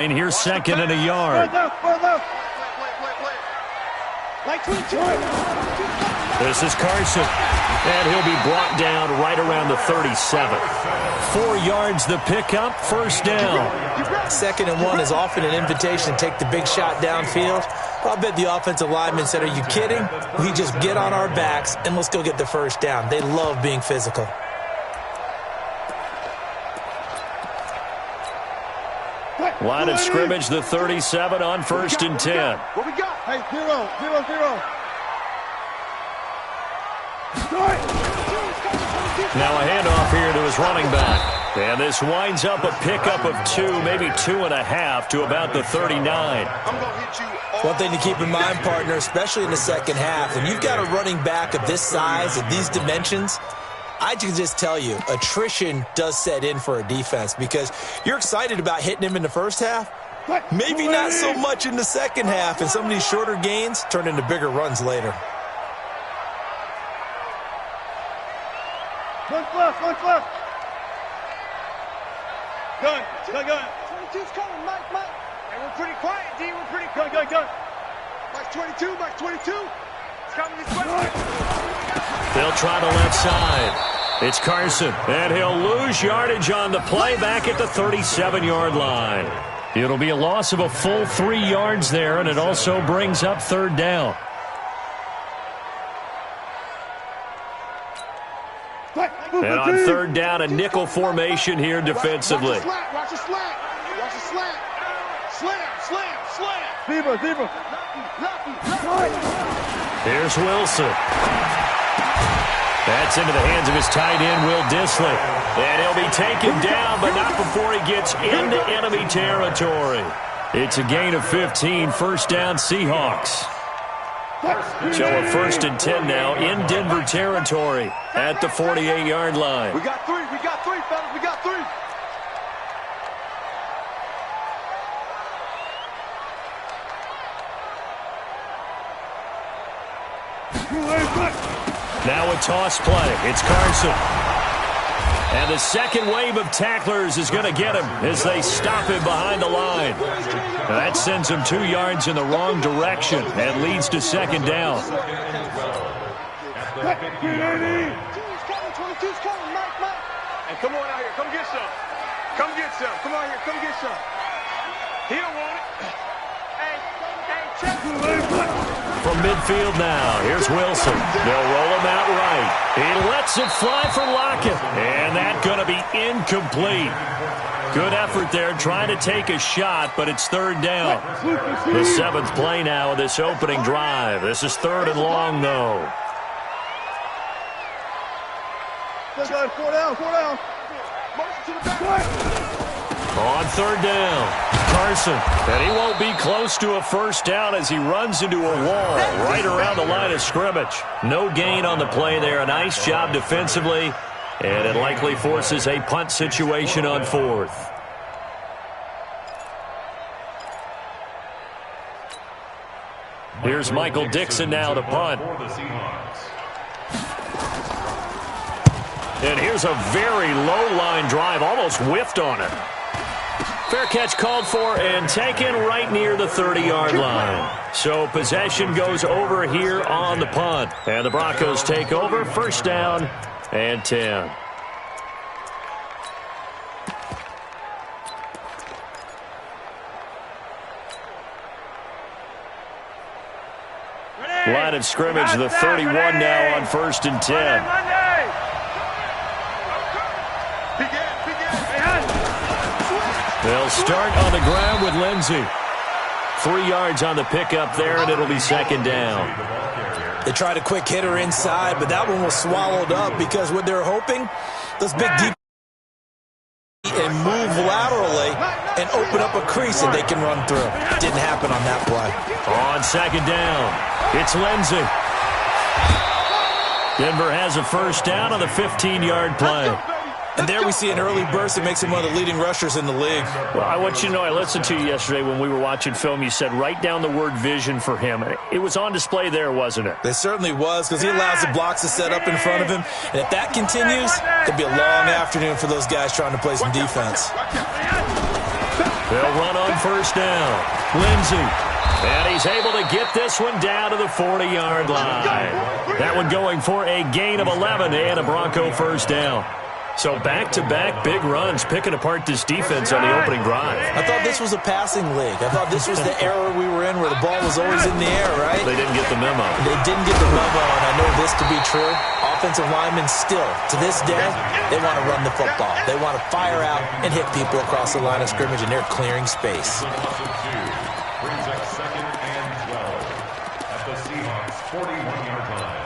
And here's second and a yard. This is Carson. And he'll be brought down right around the 37. 4 yards the pickup, first down. 2nd and 1 is often an invitation to take the big shot downfield. I'll bet the offensive lineman said, are you kidding? We just get on our backs and let's go get the first down. They love being physical. Line of scrimmage, the 37 on 1st and 10. What we got? Hey, 0-0-0. Now a handoff here to his running back. And this winds up a pickup of 2, maybe 2.5 to about the 39. One thing to keep in mind, partner, especially in the second half, when you've got a running back of this size and these dimensions, I can just tell you, attrition does set in for a defense because you're excited about hitting him in the first half. Maybe not so much in the second half, and some of these shorter gains turn into bigger runs later. One left. Gun. 22's coming, Mike. Hey, we're pretty quiet, D. We're pretty quiet. Gun. Mike's 22. It's coming this way. They'll try the left side. It's Carson, and he'll lose yardage on the play back at the 37-yard line. It'll be a loss of a full 3 yards there, and it also brings up 3rd down. And on 3rd down, a nickel formation here defensively. Watch the slant. Slam. Zebra. Here's Wilson. That's into the hands of his tight end, Will Dissly. And he'll be taken down, but not before he gets into enemy territory. It's a gain of 15, first down Seahawks. So a 1st and 10 now in Denver territory at the 48-yard line. We got 3, fellas. We got 3. Now a toss play. It's Carson. And the second wave of tacklers is going to get him as they stop him behind the line. That sends him 2 yards in the wrong direction and leads to 2nd down. 22's coming, Mike. Hey, come on out here. Come get some. Come on here. Come get some. He don't want it. Hey, check. From midfield now, here's Wilson. They'll roll him out right. He lets it fly for Lockett. And that's going to be incomplete. Good effort there trying to take a shot, but it's 3rd down. The 7th play now of this opening drive. This is 3rd and long, though. 4 down. On 3rd down, Carson. And he won't be close to a first down as he runs into a wall right around the line of scrimmage. No gain on the play there. A nice job defensively. And it likely forces a punt situation on 4th. Here's Michael Dixon now to punt. And here's a very low-line drive, almost whiffed on it. Fair catch called for and taken right near the 30-yard line. So possession goes over here on the punt. And the Broncos take over, 1st down and 10. Line of scrimmage, the 31 now on 1st and 10. They'll start on the ground with Lindsey. 3 yards on the pickup there, and it'll be 2nd down. They tried a quick hitter inside, but that one was swallowed up because what they're hoping, those big deep and move laterally and open up a crease that they can run through. Didn't happen on that play. On 2nd down, it's Lindsey. Denver has a first down on the 15-yard play. And there we see an early burst that makes him one of the leading rushers in the league. Well, I want you to know, I listened to you yesterday when we were watching film. You said write down the word vision for him. It was on display there, wasn't it? It certainly was, because he allows the blocks to set up in front of him. And if that continues, it'll be a long afternoon for those guys trying to play some defense. They'll run on first down. Lindsey. And he's able to get this one down to the 40-yard line. That one going for a gain of 11 and a Bronco first down. So back-to-back big runs, picking apart this defense on the opening drive. I thought this was a passing league. I thought this was the era we were in where the ball was always in the air, right? They didn't get the memo. They didn't get the memo, and I know this to be true. Offensive linemen still, to this day, they want to run the football. They want to fire out and hit people across the line of scrimmage, and they're clearing space. Brings up 2nd and 12 at the Seahawks 41-yard line.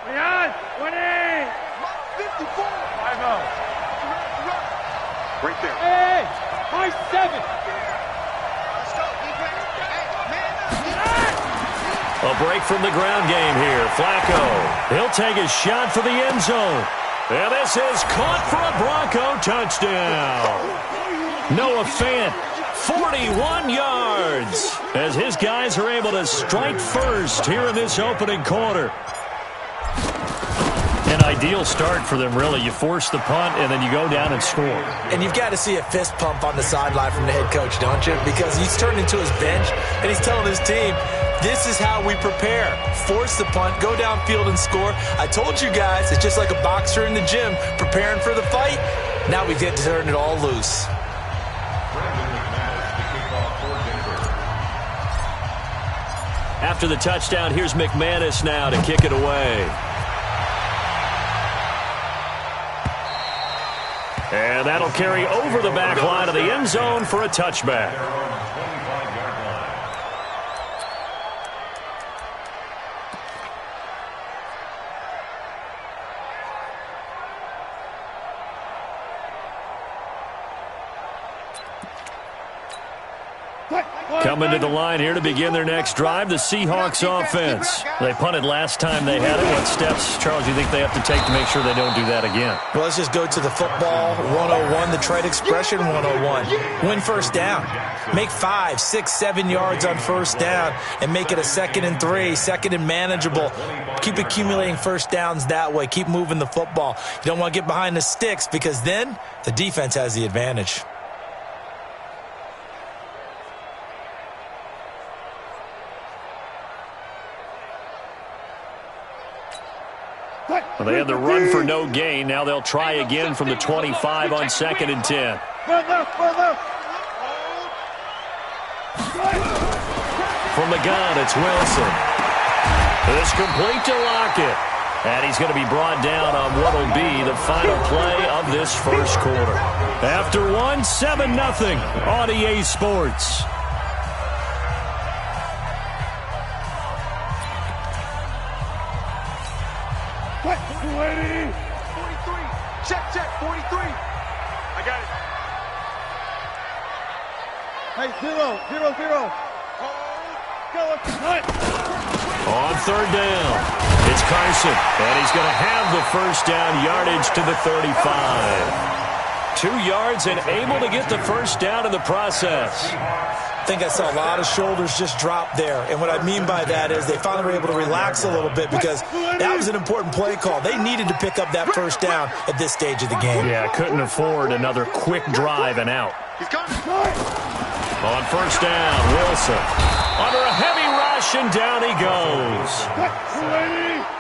Leon, 20! 54! 5-0. Right there. Hey, high 7! A break from the ground game here. Flacco. He'll take a shot for the end zone. And this is caught for a Bronco touchdown. Noah Fant, 41 yards, as his guys are able to strike first here in this opening quarter. An ideal start for them, really. You force the punt, and then you go down and score. And you've got to see a fist pump on the sideline from the head coach, don't you? Because he's turned into his bench, and he's telling his team, this is how we prepare. Force the punt, go downfield and score. I told you guys, it's just like a boxer in the gym preparing for the fight. Now we get to turn it all loose. After the touchdown, here's McManus now to kick it away. And that'll carry over the back line of the end zone for a touchback. Coming to the line here to begin their next drive, the Seahawks offense. They punted last time they had it. What steps, Charles, do you think they have to take to make sure they don't do that again? Well, let's just go to the football 101, the trade expression 101. Win first down. Make 5, 6, 7 yards on first down and make it a 2nd and 3, 2nd and manageable. Keep accumulating first downs that way. Keep moving the football. You don't want to get behind the sticks because then the defense has the advantage. Well, they had the run for no gain. Now they'll try again from the 25 on 2nd and 10. From the gun, it's Wilson. It's complete to Lockett. And he's going to be brought down on what will be the final play of this first quarter. After one, 7-0 on EA Sports. What? 43. Check, 43. I got it. Hey, 0. On third down, it's Carson, and he's going to have the first down yardage to the 35. 2 yards and able to get the first down in the process. I think I saw a lot of shoulders just drop there. And what I mean by that is they finally were able to relax a little bit because that was an important play call. They needed to pick up that first down at this stage of the game. Yeah, couldn't afford another quick drive and out. On first down, Wilson. Under a heavy rush, and down he goes.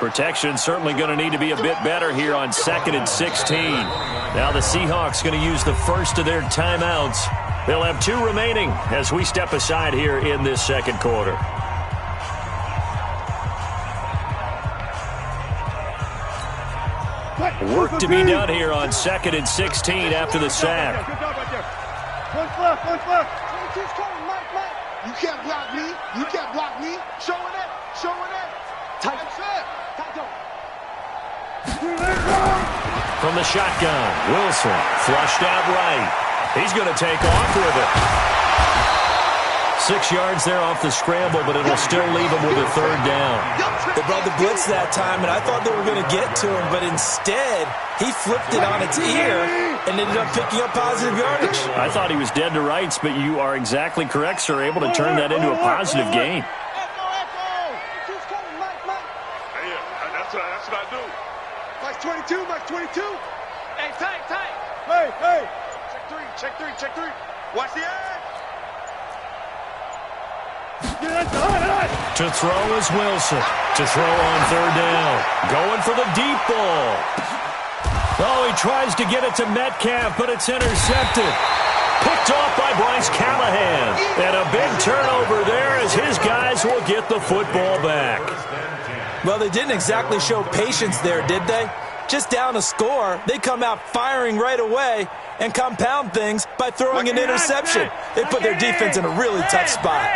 Protection certainly going to need to be a bit better here on 2nd and 16. Now the Seahawks going to use the first of their timeouts. They'll have 2 remaining as we step aside here in this second quarter. Work to be done here on 2nd and 16 after the sack. One left. You can't block me. Showing it. Tight. From the shotgun, Wilson flushed out right. He's going to take off with it. 6 yards there off the scramble, but it'll still leave him with a third down. They brought the blitz that time, and I thought they were going to get to him, but instead, he flipped it on its ear and ended up picking up positive yardage. I thought he was dead to rights, but you are exactly correct, sir. Able to turn that into a positive gain. That's what I do. Max 22, Max 22. Hey, tight. Hey. Check three. Watch the edge. To throw is Wilson. To throw on third down. Going for the deep ball. Oh, he tries to get it to Metcalf, but it's intercepted. Picked off by Bryce Callahan. And a big turnover there as his guys will get the football back. Well, they didn't exactly show patience there, did they? Just down a score, they come out firing right away and compound things by throwing an interception. They put their defense in a really tough spot.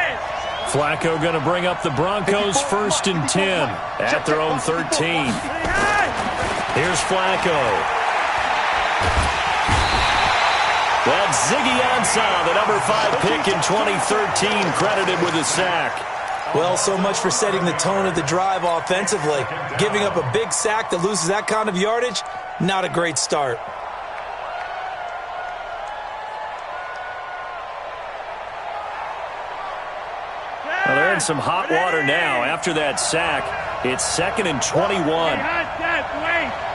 Flacco going to bring up the Broncos 1st and 10 at their own 13. Here's Flacco. That's Ziggy Ansah, the number 5 pick in 2013, credited with a sack. Well, so much for setting the tone of the drive offensively. Giving up a big sack that loses that kind of yardage, not a great start. Well, they're in some hot water now. After that sack, it's 2nd and 21.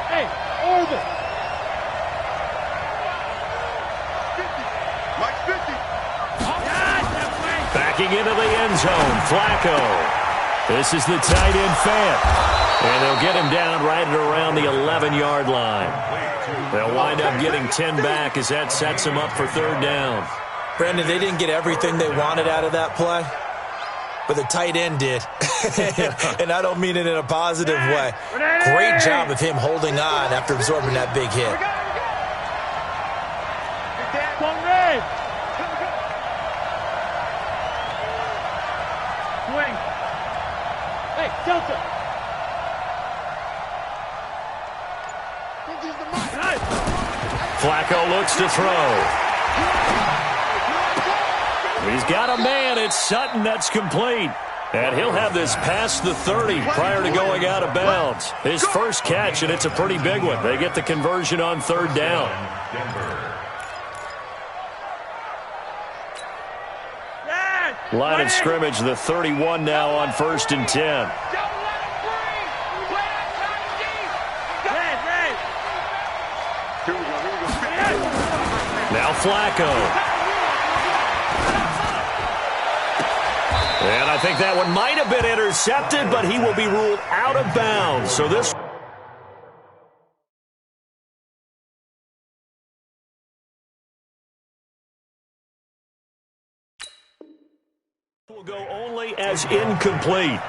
Hey, over. 50. Mike 50. Backing into the end zone, Flacco. This is the tight end Fant. And they'll get him down right at around the 11-yard line. They'll wind up getting 10 back as that sets them up for third down. Brandon, they didn't get everything they wanted out of that play, but the tight end did. And I don't mean it in a positive way. Great job of him holding on after absorbing that big hit. Hey, Delta. Flacco looks to throw. He's got a man. It's Sutton. That's complete. And he'll have this past the 30 prior to going out of bounds. His first catch, and it's a pretty big one. They get the conversion on third down. Line of scrimmage, the 31 now on 1st and 10. Now Flacco. And I think that one might have been intercepted, but he will be ruled out of bounds. So this will go only as incomplete.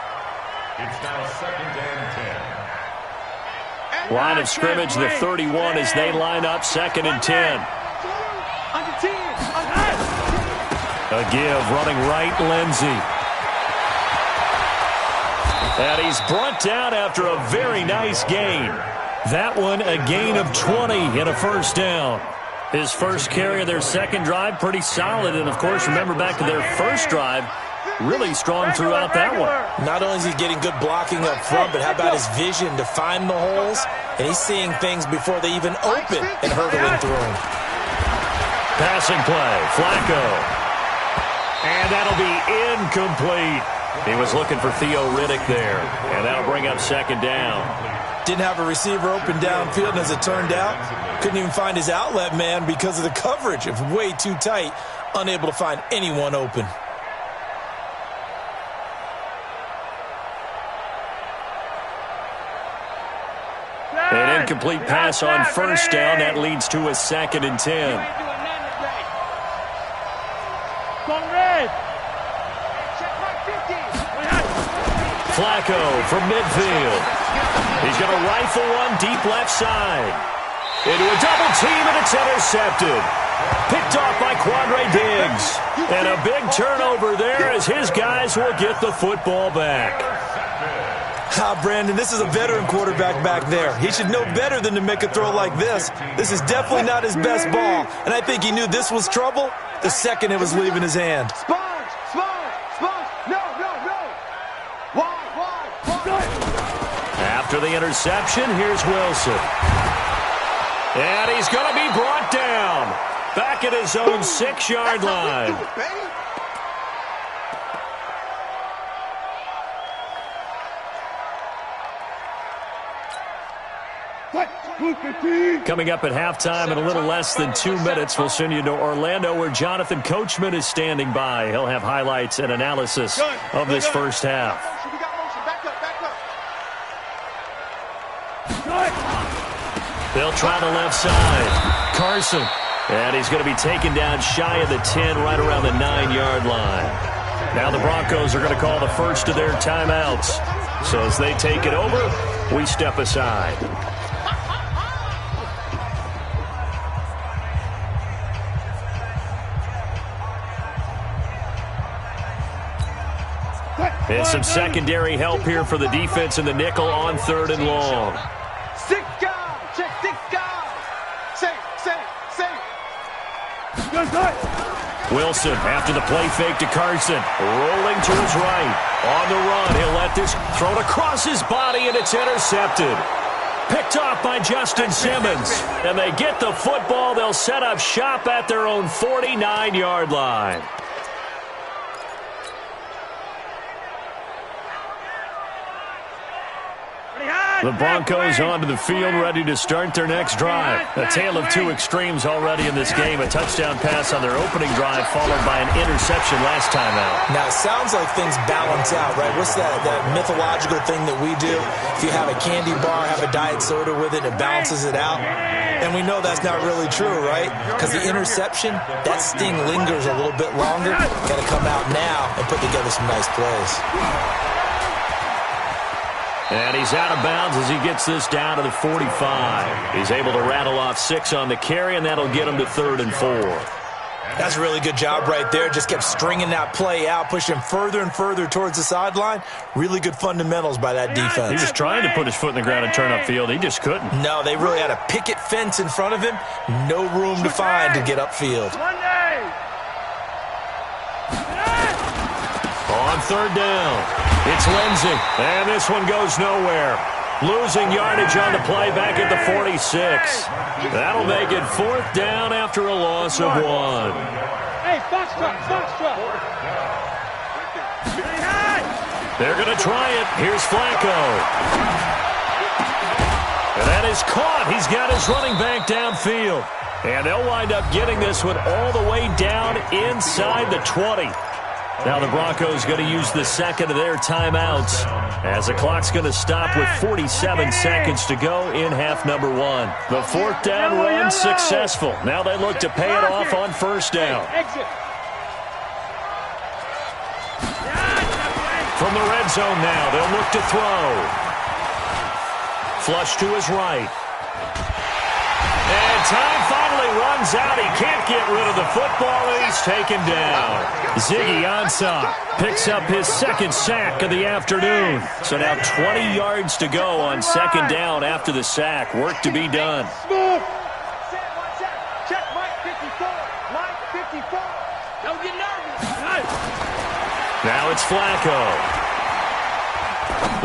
It's now 2nd and 10. Line of scrimmage, the 31 as they line up 2nd and 10. A give, running right, Lindsey. And he's brought down after a very nice gain. That one, a gain of 20 in a first down. His first carry of their second drive, pretty solid. And, of course, remember back to their first drive, really strong throughout that one. Not only is he getting good blocking up front, but how about his vision to find the holes? And he's seeing things before they even open and hurdling through them. Passing play, Flacco. And that'll be incomplete. He was looking for Theo Riddick there. And that'll bring up 2nd down. Didn't have a receiver open downfield, and as it turned out, couldn't even find his outlet man because of the coverage. It was way too tight, unable to find anyone open. An incomplete pass on first down. That leads to a 2nd and 10. Flacco from midfield. He's going to rifle one deep left side. Into a double team, and it's intercepted. Picked off by Quandre Diggs. And a big turnover there as his guys will get the football back. Brandon, this is a veteran quarterback back there. He should know better than to make a throw like this. This is definitely not his best ball, and I think he knew this was trouble the second it was leaving his hand. Sponge, no. Wide. After the interception, here's Wilson. And he's going to be brought down. Back at his own 6-yard line. Coming up at halftime in a little less than 2 minutes, we'll send you to Orlando where Jonathan Coachman is standing by. He'll have highlights and analysis of this first half. They'll try the left side. Carson. And he's going to be taken down shy of the 10, right around the 9-yard line. Now the Broncos are going to call the first of their timeouts. So as they take it over, we step aside. And some secondary help here for the defense in the nickel on 3rd and long. 6 guys. Check 6 guys. Safe. Wilson after the play fake to Carson. Rolling to his right. On the run. He'll let this thrown across his body, and it's intercepted. Picked off by Justin Simmons. And they get the football. They'll set up shop at their own 49-yard line. The Broncos onto the field, ready to start their next drive. A tale of two extremes already in this game. A touchdown pass on their opening drive, followed by an interception last time out. Now, it sounds like things balance out, right? What's that mythological thing that we do? If you have a candy bar, have a diet soda with it, it balances it out. And we know that's not really true, right? Because the interception, that sting lingers a little bit longer. Got to come out now and put together some nice plays. And he's out of bounds as he gets this down to the 45. He's able to rattle off 6 on the carry, and that'll get him to 3rd and 4. That's a really good job right there. Just kept stringing that play out, pushing further and further towards the sideline. Really good fundamentals by that defense. He was trying to put his foot in the ground and turn upfield. He just couldn't. No, they really had a picket fence in front of him. No room to find to get upfield. On 3rd down, it's Lindsey, and this one goes nowhere. Losing yardage on the play back at the 46. That'll make it 4th down after a loss of 1. Hey, Foxtrot. They're going to try it. Here's Flacco. And that is caught. He's got his running back downfield. And they'll wind up getting this one all the way down inside the 20. Now the Broncos going to use the second of their timeouts as the clock's going to stop with 47 seconds to go in half number 1. The 4th down run successful. Now they look to pay it off on 1st down. From the red zone now, they'll look to throw. Flush to his right. And time finally runs out. He can't get rid of the football, and he's taken down. Ziggy Ansah picks up his 2nd sack of the afternoon. So now 20 yards to go on 2nd down after the sack. Work to be done. Check Mike 54. Mike 54. Don't get nervous. Now it's Flacco.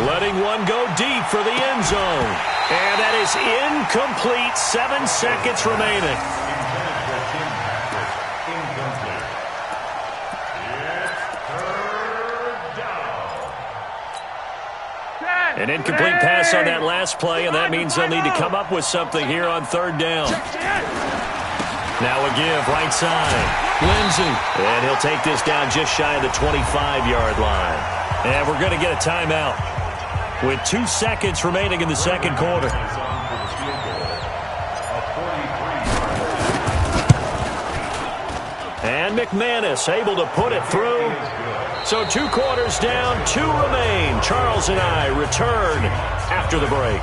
Letting one go deep for the end zone. And that is incomplete. 7 seconds remaining. An incomplete pass on that last play, and that means they'll need to come up with something here on 3rd down. Now a give, right side. Lindsey. And he'll take this down just shy of the 25-yard line. And we're going to get a timeout with 2 seconds remaining in the 2nd quarter. And McManus able to put it through. So 2 quarters down, 2 remain. Charles and I return after the break.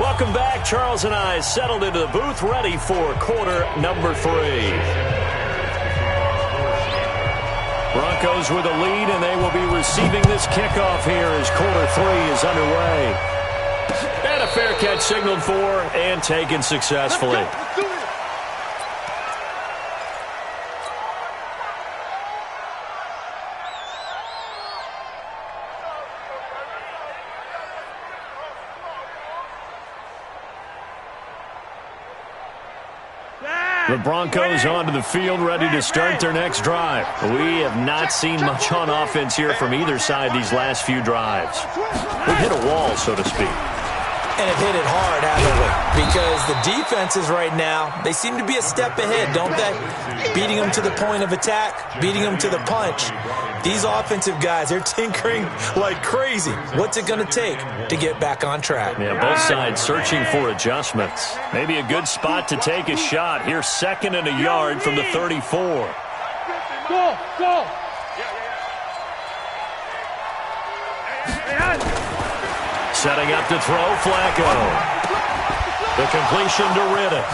Welcome back. Charles and I settled into the booth, ready for quarter number 3. Broncos with a lead, and they will be receiving this kickoff here as quarter 3 is underway. And a fair catch signaled for and taken successfully. The Broncos onto the field, ready to start their next drive. We have not seen much on offense here from either side these last few drives. We've hit a wall, so to speak. And have hit it hard, haven't we? Because the defenses right now, they seem to be a step ahead, don't they? Beating them to the point of attack, beating them to the punch. These offensive guys, they're tinkering like crazy. What's it going to take to get back on track? Yeah, both sides searching for adjustments. Maybe a good spot to take a shot. Here's 2nd and a yard from the 34. Go! Setting up to throw, Flacco. The completion to Riddick.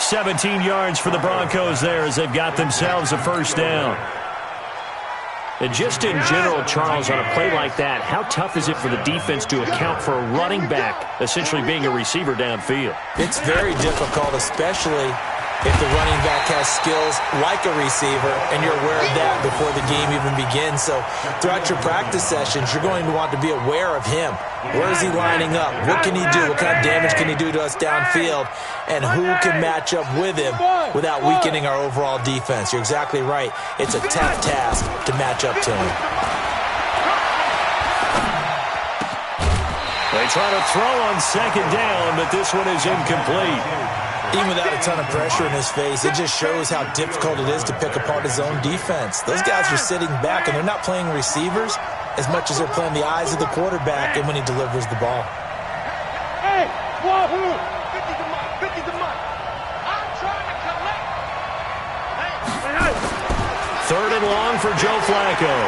17 yards for the Broncos there as they've got themselves a first down. And just in general, Charles, on a play like that, how tough is it for the defense to account for a running back essentially being a receiver downfield? It's very difficult, especially if the running back has skills like a receiver, and you're aware of that before the game even begins. So throughout your practice sessions, you're going to want to be aware of him. Where is he lining up? What can he do? What kind of damage can he do to us downfield? And who can match up with him without weakening our overall defense? You're exactly right. It's a tough task to match up to him. They try to throw on 2nd down, but this one is incomplete. Even without a ton of pressure in his face, it just shows how difficult it is to pick apart his own defense. Those guys are sitting back, and they're not playing receivers as much as they're playing the eyes of the quarterback and when he delivers the ball. Hey, wahoo! 50 to Mike, 50 to Mike. I'm trying to collect. Hey. 3rd and long for Joe Flacco.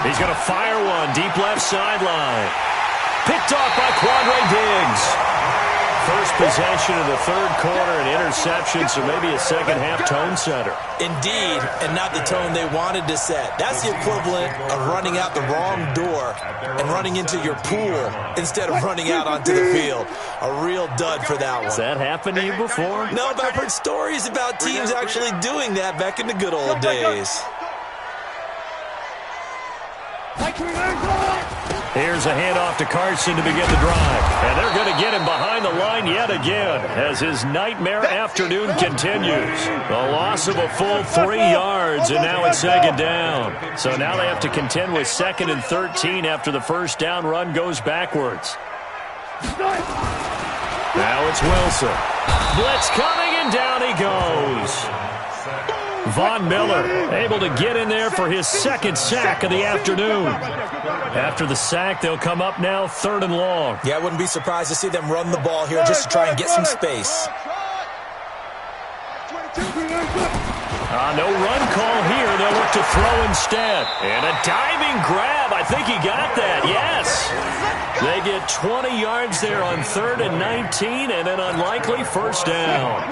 He's going to fire one deep left sideline. Picked off by Quandre Diggs. First possession of the 3rd quarter, an interception, so maybe a second-half tone setter. Indeed, and not the tone they wanted to set. That's the equivalent of running out the wrong door and running into your pool instead of running out onto the field. A real dud for that one. Has that happened to you before? No, but I've heard stories about teams actually doing that back in the good old days. Here's a handoff to Carson to begin the drive. And they're going to get him behind the line yet again as his nightmare afternoon continues. A loss of a full 3 yards, and now it's 2nd down. So now they have to contend with 2nd and 13 after the first down run goes backwards. Now it's Wilson. Blitz coming, and down he goes. Von Miller able to get in there for his 2nd sack of the afternoon. After the sack, they'll come up now 3rd and long. Yeah, I wouldn't be surprised to see them run the ball here just to try and get some space. No run call here. They'll look to throw instead. And a diving grab. I think he got that. Yes. They get 20 yards there on 3rd and 19 and an unlikely first down.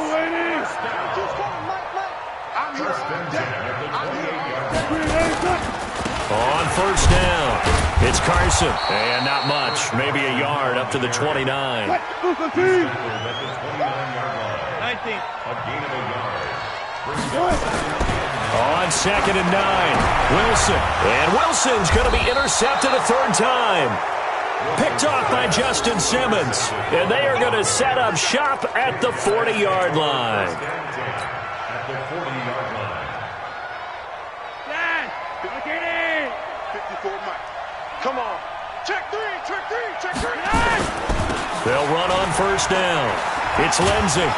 On 1st down, it's Carson. And not much. Maybe a yard up to the 29. 19. On 2nd and 9, Wilson. And Wilson's going to be intercepted a 3rd time. Picked off by Justin Simmons. And they are going to set up shop at the 40-yard line. At the 40-yard line. Dad, look at it. 54 Mike. Come on. Check 3, check 3, check 3. They'll run on 1st down. It's Lindsey.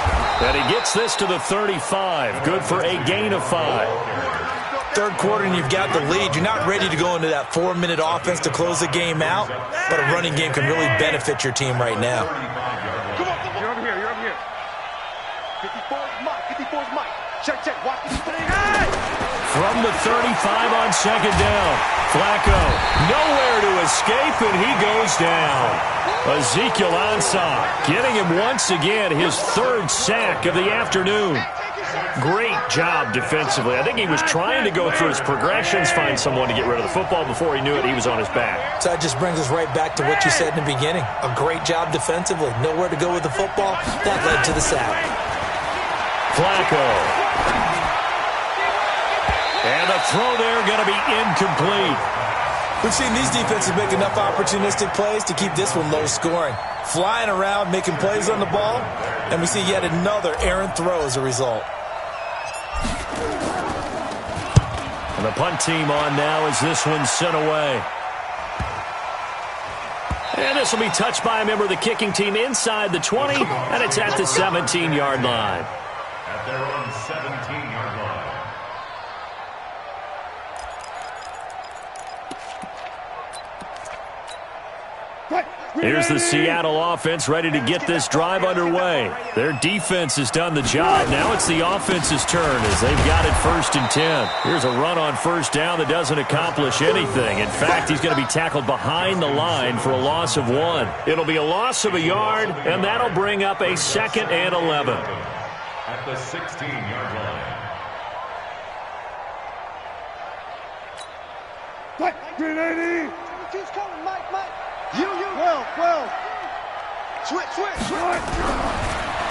And he gets this to the 35. Good for a gain of 5. 3rd quarter and you've got the lead. You're not ready to go into that 4-minute offense to close the game out, but a running game can really benefit your team right now. Come on, you're over here, you're over here. 54's Mike, 54's Mike. Check, check, watch this. From the 35 on 2nd down, Flacco nowhere to escape, and he goes down. Ezekiel Ansah getting him once again his 3rd sack of the afternoon. Great job defensively. I think he was trying to go through his progressions, find someone to get rid of the football. Before he knew it, he was on his back. So that just brings us right back to what you said in the beginning. A great job defensively. Nowhere to go with the football. That led to the sack. Flacco. And the throw there going to be incomplete. We've seen these defenses make enough opportunistic plays to keep this one low scoring. Flying around, making plays on the ball, and we see yet another errant throw as a result. And the punt team on now as this one's sent away. And this will be touched by a member of the kicking team inside the 20, and it's at the 17-yard line. At their own 17-yard line. Here's the Seattle offense ready to get this drive underway. Their defense has done the job. Now it's the offense's turn as they've got it 1st and 10. Here's a run on 1st down that doesn't accomplish anything. In fact, he's going to be tackled behind the line for a loss of 1. It'll be a loss of a yard, and that'll bring up a 2nd and 11. At the 16-yard line. Grenade! He's coming, Mike. Well. Switch.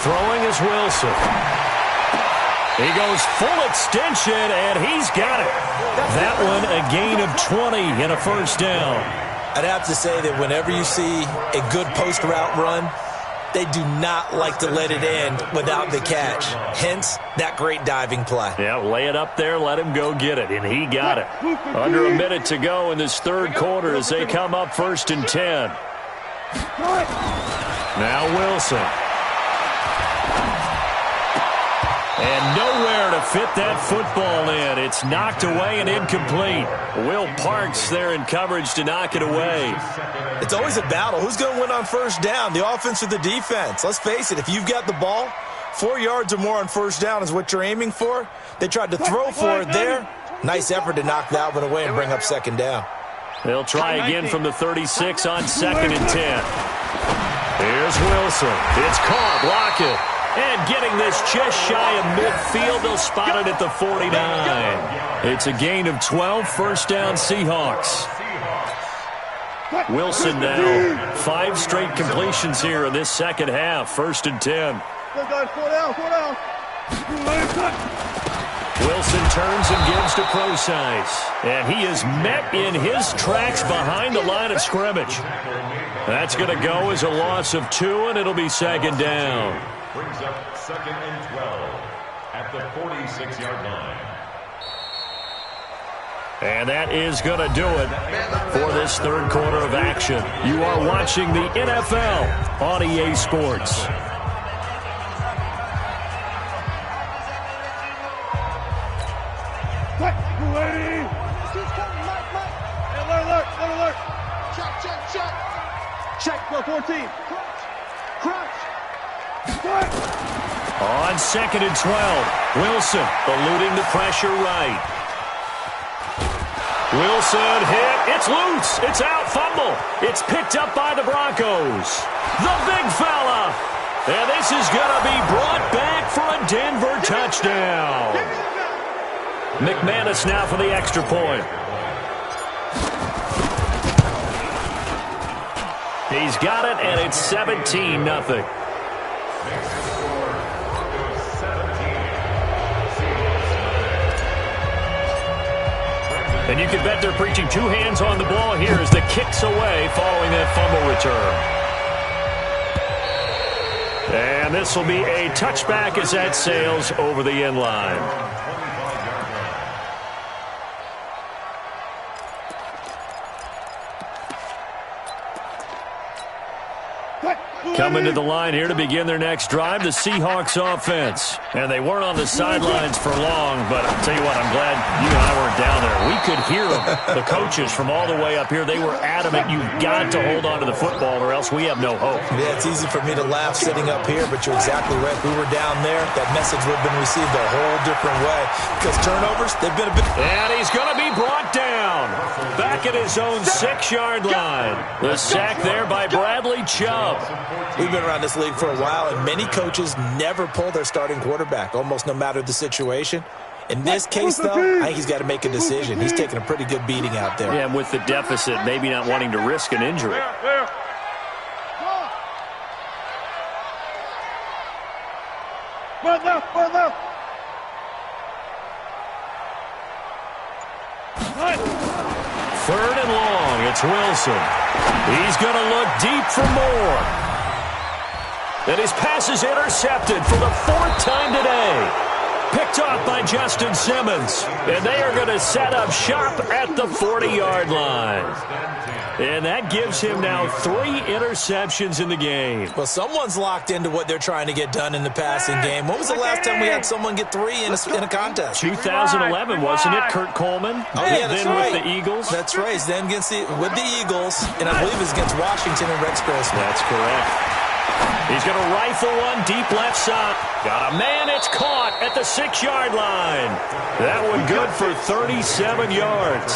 Throwing is Wilson. He goes full extension, and he's got it. That one a gain of 20 and a 1st down. I'd have to say that whenever you see a good post route run, they do not like to let it end without the catch. Hence, that great diving play. Yeah, lay it up there, let him go get it, and he got it. Under a minute to go in this 3rd quarter as they come up 1st and 10. Now Wilson. And nowhere to fit that football in. It's knocked away and incomplete. Will Parks there in coverage to knock it away. It's always a battle. Who's going to win on 1st down, the offense or the defense? Let's face it, if you've got the ball, 4 yards or more on 1st down is what you're aiming for. They tried to throw for it there. Nice effort to knock that one away and bring up 2nd down. They'll try again from the 36 on 2nd and 10. Here's Wilson. It's caught. Lockett. And getting this just shy of midfield, they'll spot it at the 49. It's a gain of 12, 1st down Seahawks. Wilson now, 5 straight completions here in this 2nd half, 1st and 10. Wilson turns and gives to Procise. And he is met in his tracks behind the line of scrimmage. That's going to go as a loss of 2, and it'll be 2nd down. Brings up 2nd and 12 at the 46-yard line. And that is going to do it for this 3rd quarter of action. You are watching the NFL on EA Sports. Alert. Check, go 14. Crunch. On 2nd and 12, Wilson eluding the pressure right. Wilson hit. It's loose. It's out. Fumble. It's picked up by the Broncos. The big fella. And this is going to be brought back for a Denver touchdown. McManus now for the extra point. He's got it, and it's 17-0. And you can bet they're preaching 2 hands on the ball here as the kick's away following that fumble return. And this will be a touchback as that sails over the end line. Coming to the line here to begin their next drive, the Seahawks offense. And they weren't on the sidelines for long, but I'll tell you what, I'm glad you and I weren't down there. We could hear them, the coaches from all the way up here. They were adamant, you've got to hold on to the football or else we have no hope. Yeah, it's easy for me to laugh sitting up here, but you're exactly right. If we were down there, that message would have been received a whole different way. Because turnovers, they've been a bit... And he's going to be brought down back at his own 6-yard line. The sack there by Bradley Chubb. We've been around this league for a while, and many coaches never pull their starting quarterback, almost no matter the situation. In this case, though, I think he's got to make a decision. He's taking a pretty good beating out there. Yeah, and with the deficit, maybe not wanting to risk an injury. Third and long. It's Wilson. He's going to look deep for more. And his pass is intercepted for the 4th time today. Picked off by Justin Simmons. And they are going to set up shop at the 40-yard line. And that gives him now 3 interceptions in the game. Well, someone's locked into what they're trying to get done in the passing game. When was the last time we had someone get 3 in a contest? 2011, wasn't it, Kurt Coleman? Oh, yeah, that's then right. with the Eagles. That's right. He's then with the Eagles, and I believe it was against Washington and Rex Grossman. That's correct. He's going to rifle one deep left side. Got a man. It's caught at the 6-yard line. That one good for 37 yards.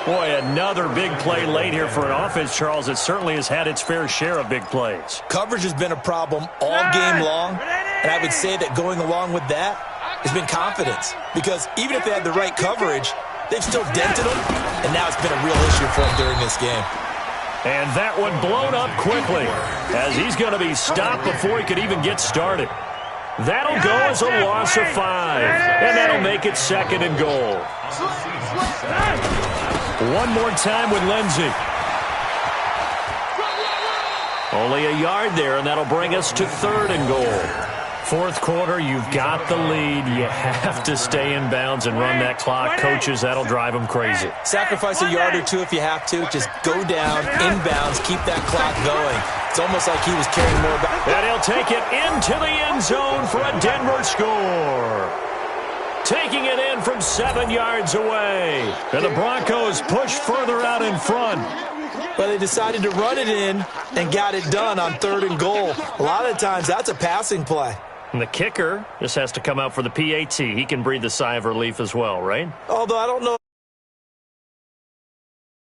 Boy, another big play late here for an offense, Charles, that certainly has had its fair share of big plays. Coverage has been a problem all game long, and I would say that going along with that has been confidence. Because even if they had the right coverage, they've still dented them, and now it's been a real issue for them during this game. And that one blown up quickly as he's going to be stopped before he could even get started. That'll go as a loss of 5, and that'll make it 2nd and goal. One more time with Lindsey. Only a yard there, and that'll bring us to 3rd and goal. 4th quarter, you've got the lead. You have to stay in bounds and run that clock. Coaches, that'll drive them crazy. Sacrifice a yard or 2 if you have to. Just go down, inbounds, keep that clock going. It's almost like he was carrying more back. And he'll take it into the end zone for a Denver score. Taking it in from 7 yards away. And the Broncos push further out in front. But they decided to run it in and got it done on 3rd and goal. A lot of times that's a passing play. And the kicker just has to come out for the PAT. He can breathe a sigh of relief as well, right? Although I don't know.